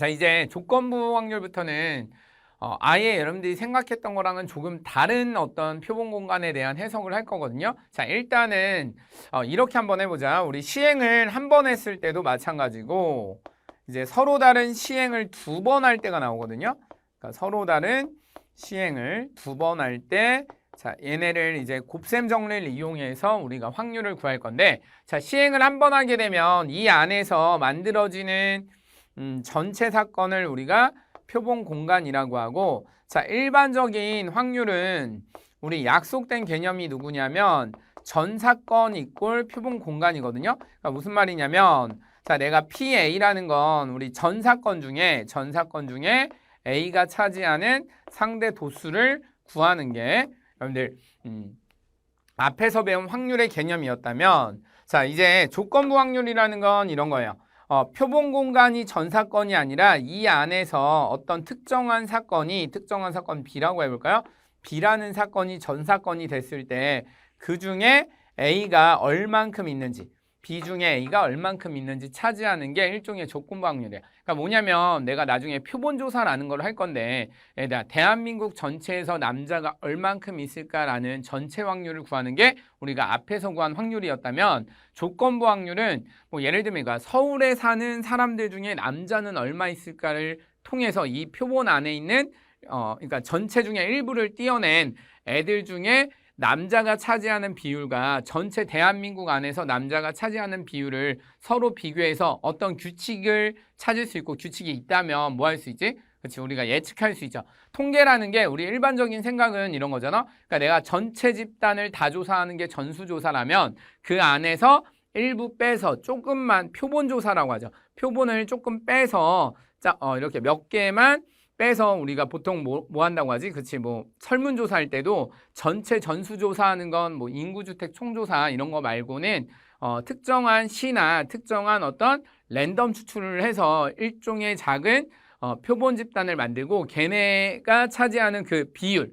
자, 이제 조건부 확률부터는 아예 여러분들이 생각했던 거랑은 조금 다른 어떤 표본 공간에 대한 해석을 할 거거든요. 자, 일단은 이렇게 한번 해보자. 우리 시행을 한 번 했을 때도 마찬가지고 이제 서로 다른 시행을 두 번 할 때가 나오거든요. 그러니까 서로 다른 시행을 두 번 할 때 자, 얘네를 이제 곱셈 정리를 이용해서 우리가 확률을 구할 건데, 자, 시행을 한 번 하게 되면 이 안에서 만들어지는 전체 사건을 우리가 표본 공간이라고 하고, 자, 일반적인 확률은 우리 약속된 개념이 누구냐면 전 사건 이꼴 표본 공간이거든요. 그러니까 무슨 말이냐면, 자, 내가 PA라는 건 우리 전 사건 중에 A가 차지하는 상대 도수를 구하는 게 여러분들 앞에서 배운 확률의 개념이었다면, 자, 이제 조건부 확률이라는 건 이런 거예요. 표본 공간이 전 사건이 아니라 이 안에서 어떤 특정한 사건 B라고 해볼까요? B라는 사건이 전 사건이 됐을 때 그 중에 A가 얼만큼 있는지, B 중에 A가 얼만큼 있는지 차지하는 게 일종의 조건부 확률이에요. 그러니까 뭐냐면 내가 나중에 표본 조사라는 걸 할 건데, 대한민국 전체에서 남자가 얼만큼 있을까라는 전체 확률을 구하는 게 우리가 앞에서 구한 확률이었다면, 조건부 확률은 뭐 예를 들면 서울에 사는 사람들 중에 남자는 얼마 있을까를 통해서 이 표본 안에 있는 그러니까 전체 중에 일부를 띄어낸 애들 중에 남자가 차지하는 비율과 전체 대한민국 안에서 남자가 차지하는 비율을 서로 비교해서 어떤 규칙을 찾을 수 있고, 규칙이 있다면 뭐 할 수 있지? 그렇지, 우리가 예측할 수 있죠. 통계라는 게 우리 일반적인 생각은 이런 거잖아. 그러니까 내가 전체 집단을 다 조사하는 게 전수조사라면 그 안에서 일부 빼서 조금만 표본조사라고 하죠. 표본을 조금 빼서 이렇게 몇 개만 빼서 우리가 보통 뭐 한다고 하지? 그치, 뭐 설문조사할 때도 전체 전수조사하는 건 뭐 인구주택 총조사 이런 거 말고는 특정한 시나 특정한 어떤 랜덤 추출을 해서 일종의 작은 표본 집단을 만들고 걔네가 차지하는 그 비율,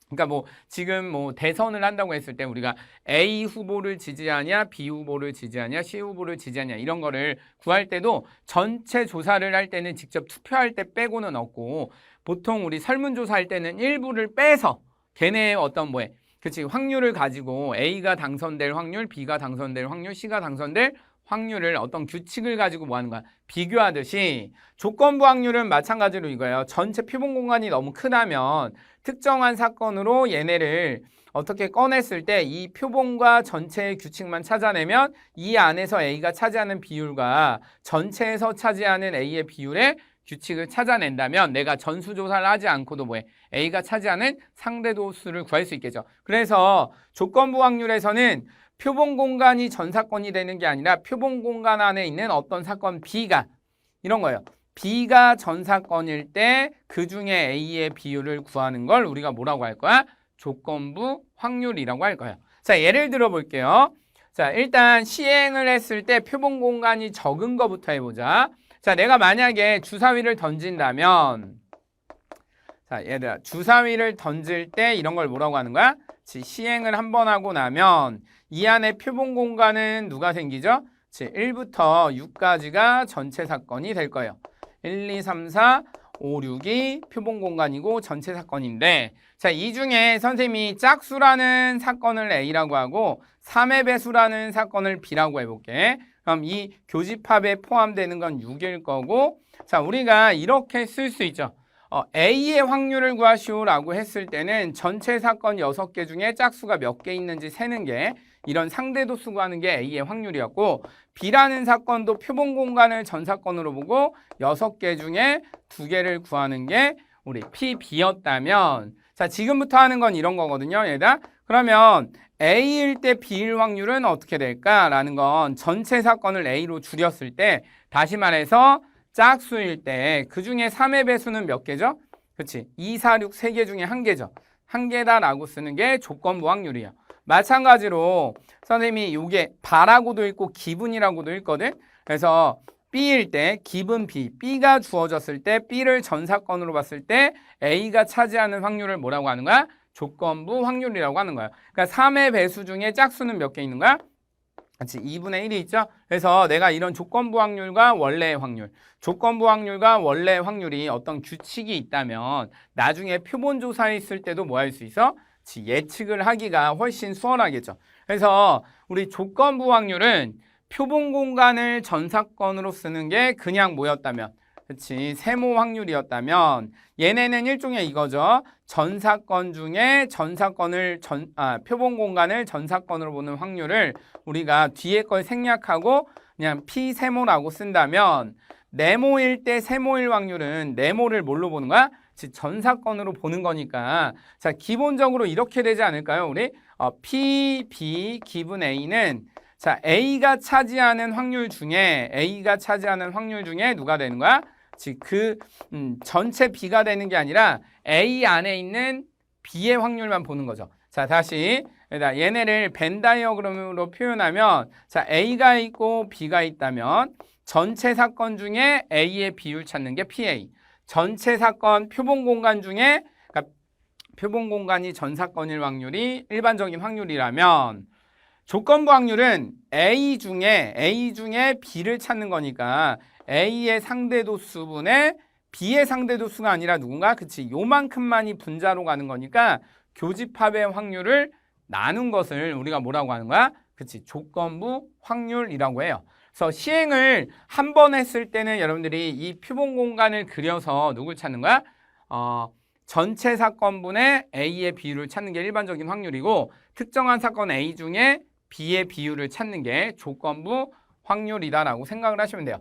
그러니까 뭐 지금 뭐 대선을 한다고 했을 때 우리가 A 후보를 지지하냐, B 후보를 지지하냐, C 후보를 지지하냐 이런 거를 구할 때도 전체 조사를 할 때는 직접 투표할 때 빼고는 없고, 보통 우리 설문조사할 때는 일부를 빼서 걔네의 어떤 그치, 확률을 가지고 A가 당선될 확률, B가 당선될 확률, C가 당선될 확률을 어떤 규칙을 가지고 뭐 하는 거야? 비교하듯이 조건부 확률은 마찬가지로 이거예요. 전체 표본 공간이 너무 크다면 특정한 사건으로 얘네를 어떻게 꺼냈을 때 이 표본과 전체의 규칙만 찾아내면 이 안에서 A가 차지하는 비율과 전체에서 차지하는 A의 비율의 규칙을 찾아낸다면 내가 전수조사를 하지 않고도 A가 차지하는 상대도수를 구할 수 있겠죠. 그래서 조건부 확률에서는 표본 공간이 전 사건이 되는 게 아니라 표본 공간 안에 있는 어떤 사건 B가 이런 거예요. B가 전 사건일 때 그 중에 A의 비율을 구하는 걸 우리가 뭐라고 할 거야? 조건부 확률이라고 할 거예요. 자, 예를 들어 볼게요. 자, 일단 시행을 했을 때 표본 공간이 적은 거부터 해보자. 자, 내가 만약에 주사위를 던진다면, 자, 얘들아, 주사위를 던질 때 이런 걸 뭐라고 하는 거야? 시행을 한 번 하고 나면 이 안에 표본 공간은 누가 생기죠? 1부터 6까지가 전체 사건이 될 거예요. 1, 2, 3, 4, 5, 6이 표본 공간이고 전체 사건인데, 자, 이 중에 선생님이 짝수라는 사건을 A라고 하고 3의 배수라는 사건을 B라고 해볼게. 그럼 이 교집합에 포함되는 건 6일 거고, 자, 우리가 이렇게 쓸 수 있죠. A의 확률을 구하시오라고 했을 때는 전체 사건 6개 중에 짝수가 몇 개 있는지 세는 게, 이런 상대도수 구하는 게 A의 확률이었고, B라는 사건도 표본 공간을 전 사건으로 보고 6개 중에 2개를 구하는 게 우리 PB였다면, 자, 지금부터 하는 건 이런 거거든요, 얘들아. 그러면 A일 때 B일 확률은 어떻게 될까라는 건 전체 사건을 A로 줄였을 때, 다시 말해서 짝수일 때 그 중에 3의 배수는 몇 개죠? 그치, 2, 4, 6, 3개 중에 1개죠. 1개다라고 쓰는 게 조건부 확률이야. 마찬가지로 선생님이 요게 바라고도 읽고 기분이라고도 읽거든. 그래서 B일 때 기분 B, B가 주어졌을 때 B를 전 사건으로 봤을 때 A가 차지하는 확률을 뭐라고 하는 거야? 조건부 확률이라고 하는 거야. 그러니까 3의 배수 중에 짝수는 몇 개 있는 거야? 같이 2분의 1이 있죠? 그래서 내가 이런 조건부 확률과 원래의 확률, 조건부 확률과 원래의 확률이 어떤 규칙이 있다면 나중에 표본 조사했을 때도 뭐 할 수 있어? 예측을 하기가 훨씬 수월하겠죠. 그래서 우리 조건부 확률은 표본 공간을 전사건으로 쓰는 게 그냥 뭐였다면, 그렇지, 세모 확률이었다면 얘네는 일종의 이거죠. 전사건 중에 표본 공간을 전사건으로 보는 확률을 우리가 뒤에 걸 생략하고 그냥 P세모라고 쓴다면 네모일 때 세모일 확률은 네모를 뭘로 보는 거야? 즉 전사건으로 보는 거니까 자 기본적으로 이렇게 되지 않을까요? 우리 P, B, 기분 A는 자 A가 차지하는 확률 중에 누가 되는 거야? 즉 전체 B가 되는 게 아니라 A 안에 있는 B의 확률만 보는 거죠. 자 다시 얘네를 벤 다이어그램으로 표현하면 자 A가 있고 B가 있다면 전체 사건 중에 A의 비율 찾는 게 PA. 전체 사건 표본 공간 중에 그러니까 표본 공간이 전사건일 확률이 일반적인 확률이라면 조건부 확률은 A 중에 B를 찾는 거니까 A의 상대도수분의 B의 상대도수가 아니라 누군가? 그치, 요만큼만이 분자로 가는 거니까 교집합의 확률을 나눈 것을 우리가 뭐라고 하는 거야? 그치, 조건부 확률이라고 해요. 그래서 시행을 한 번 했을 때는 여러분들이 이 표본 공간을 그려서 누굴 찾는 거야? 전체 사건분의 A의 비율을 찾는 게 일반적인 확률이고 특정한 사건 A 중에 B의 비율을 찾는 게 조건부 확률이다라고 생각을 하시면 돼요.